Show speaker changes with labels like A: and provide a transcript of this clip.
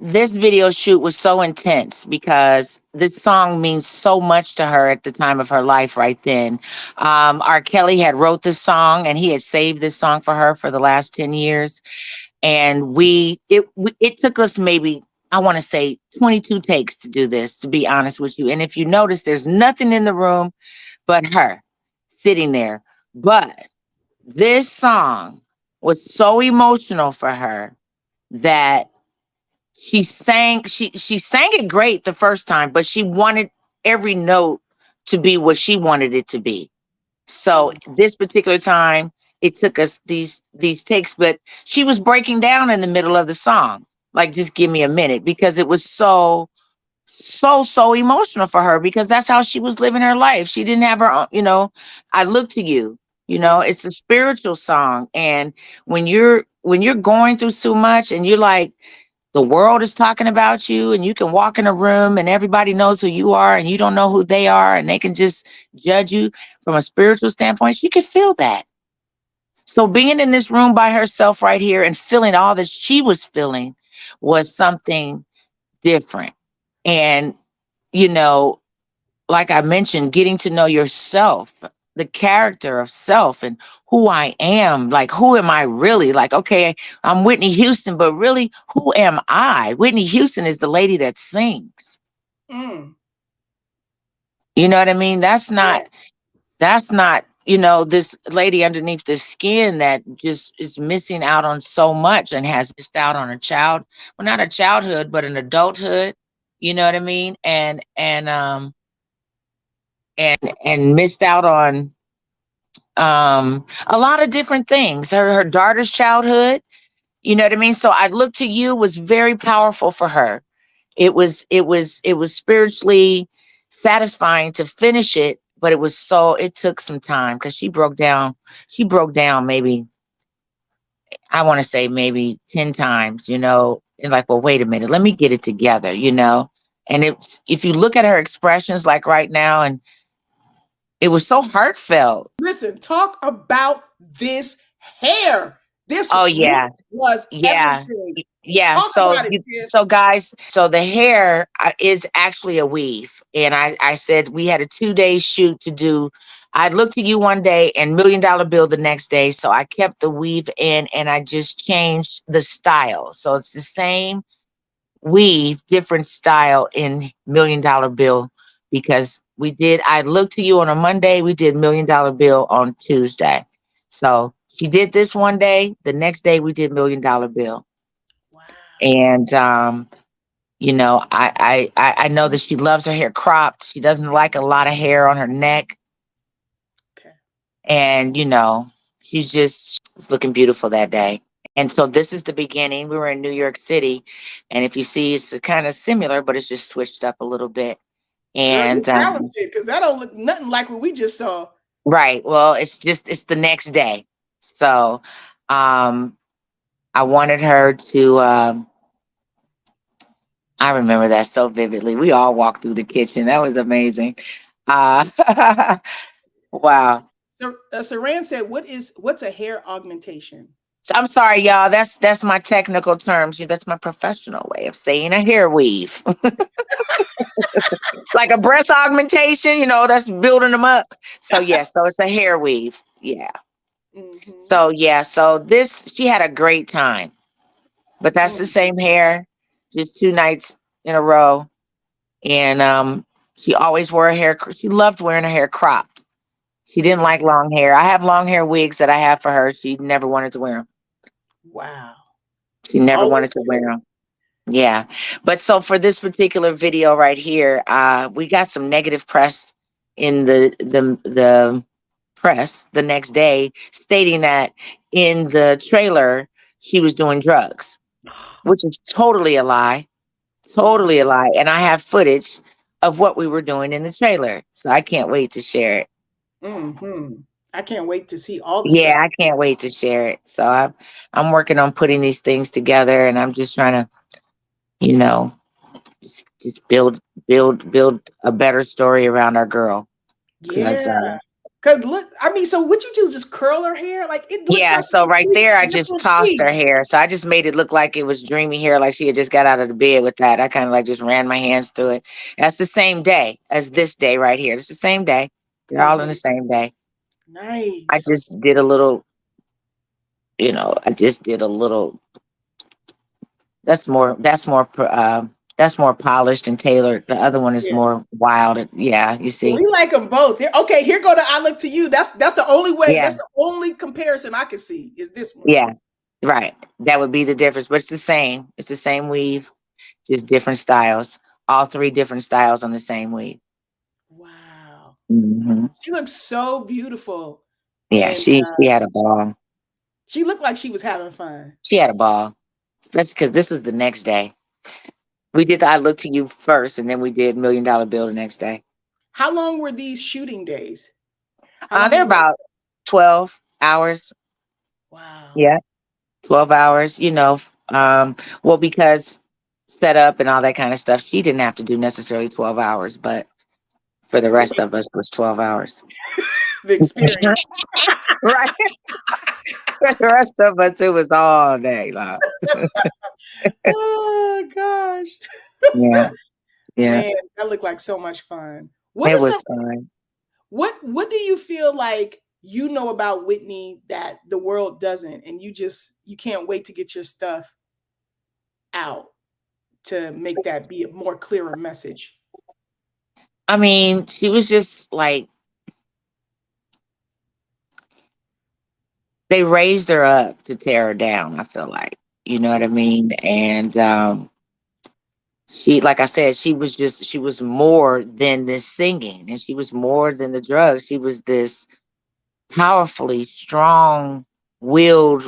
A: this video shoot was so intense because this song means so much to her at the time of her life right then. R. Kelly had wrote this song and he had saved this song for her for the last 10 years. And it took us maybe, I want to say 22 takes to do this, to be honest with you. And if you notice, there's nothing in the room but her sitting there. But this song was so emotional for her that she sang it great the first time, but she wanted every note to be what she wanted it to be. So this particular time, it took us these takes, but she was breaking down in the middle of the song. Like, just give me a minute, because it was so emotional for her, because that's how she was living her life. She didn't have her own, I look to you. It's a spiritual song. And when you're going through so much and you're like, the world is talking about you, and you can walk in a room and everybody knows who you are and you don't know who they are, and they can just judge you from a spiritual standpoint, she could feel that. So being in this room by herself right here and feeling all that she was feeling was something different. And, you know, like I mentioned, getting to know yourself, the character of self, and who I am. Like, who am I really? Like, okay, I'm Whitney Houston, but really, who am I? Whitney Houston is the lady that sings.
B: Mm.
A: You know what I mean? That's not, this lady underneath the skin that just is missing out on so much and has missed out on a child, well, not a childhood, but an adulthood. You know what I mean? And missed out on a lot of different things. Her daughter's childhood, you know what I mean? So I Look to You was very powerful for her. It was spiritually satisfying to finish it, but it took some time because she broke down maybe, I want to say maybe 10 times, and like, well, wait a minute, let me get it together. And if you look at her expressions like right now, and it was so heartfelt.
B: Listen, talk about this hair. This
A: Oh
B: wig
A: yeah.
B: was
A: Yeah.
B: everything.
A: Yeah.
B: Talk
A: So,
B: about it, Tiff.
A: so guys, so the hair is actually a weave. And I said we had a 2-day shoot to do. I Looked at You one day and $1 Million Bill the next day. So I kept the weave in and I just changed the style. So it's the same weave, different style in $1 Million Bill, because I Looked to You on a Monday, we did $1 Million Bill on Tuesday. So she did this one day, the next day we did $1 Million Bill.
B: Wow.
A: And I know that she loves her hair cropped. She doesn't like a lot of hair on her neck.
B: Okay.
A: And she was looking beautiful that day. And so this is the beginning. We were in New York City, and if you see, it's kind of similar, but it's just switched up a little bit.
B: Girl, you
A: And
B: talented because that don't look nothing like what we just saw.
A: right, well, it's the next day. So um I wanted her to I remember that so vividly. We all walked through the kitchen. That was amazing. Wow.
B: Saran said, what's a hair augmentation?"
A: So I'm sorry, y'all. That's my technical terms. That's my professional way of saying a hair weave. Like a breast augmentation, that's building them up. So yeah, so it's a hair weave. Yeah.
B: Mm-hmm.
A: So yeah, so this she had a great time. But that's the same hair, just 2 nights in a row. And she always wore her hair. She loved wearing her hair cropped. She didn't like long hair. I have long hair wigs that I have for her. She never wanted to wear them.
B: Wow.
A: She never
B: Always
A: wanted to wear them. Yeah. But so for this particular video right here, we got some negative press in the press the next day, stating that in the trailer she was doing drugs, which is totally a lie. Totally a lie. And I have footage of what we were doing in the trailer. So I can't wait to share it.
B: Mm-hmm. I can't wait to see all the
A: Yeah,
B: stuff.
A: I can't wait to share it. So I'm working on putting these things together, and I'm just trying to, you know, just build a better story around our girl. Because
B: Yeah. Cause look, I mean, so what you do is just curl her hair? Like it looks
A: Yeah,
B: like
A: so right there, I just
B: different
A: tossed her
B: weave.
A: hair. So I just made it look like it was dreamy hair, like she had just got out of the bed with that. I kind of like just ran my hands through it. That's the same day as this day right here. It's the same day. They're all in the
B: Mhm.
A: same day. I
B: Nice.
A: just did a little, I just did a little. That's more polished and tailored. The other one is
B: Yeah.
A: more wild. Yeah, you see.
B: We like them both. Okay, here go to I look to you. That's the only way.
A: Yeah,
B: That's the only comparison I can see is this one.
A: yeah, right. That would be the difference, but it's the same. It's the same weave, just different styles. All three different styles on the same weave.
B: Wow.
A: Hmm.
B: She looks so beautiful.
A: Yeah,
B: And
A: she had a ball.
B: she looked like she was having fun.
A: She had a ball, especially because this was the next day. We did the I Look to You first, and then we did $1 Million Bill the next day.
B: How long were these shooting days? How long
A: They're
B: you guys?
A: about 12 hours.
B: Wow.
A: Yeah, 12 hours. Well, because set up and all that kind of stuff, she didn't have to do necessarily 12 hours, but for the rest of us, it was 12 hours.
B: The experience.
A: Right. For the rest of us, it was all day long.
B: Oh gosh.
A: Yeah, yeah.
B: Man, that looked like so much fun. What
A: It
B: is some
A: was fun.
B: what do you feel like you know about Whitney that the world doesn't, and you can't wait to get your stuff out to make that be a more clearer message?
A: I mean, she was just like, they raised her up to tear her down, I feel like. You know what I mean? And she, like I said, she was more than this singing, and she was more than the drugs. She was this powerfully strong willed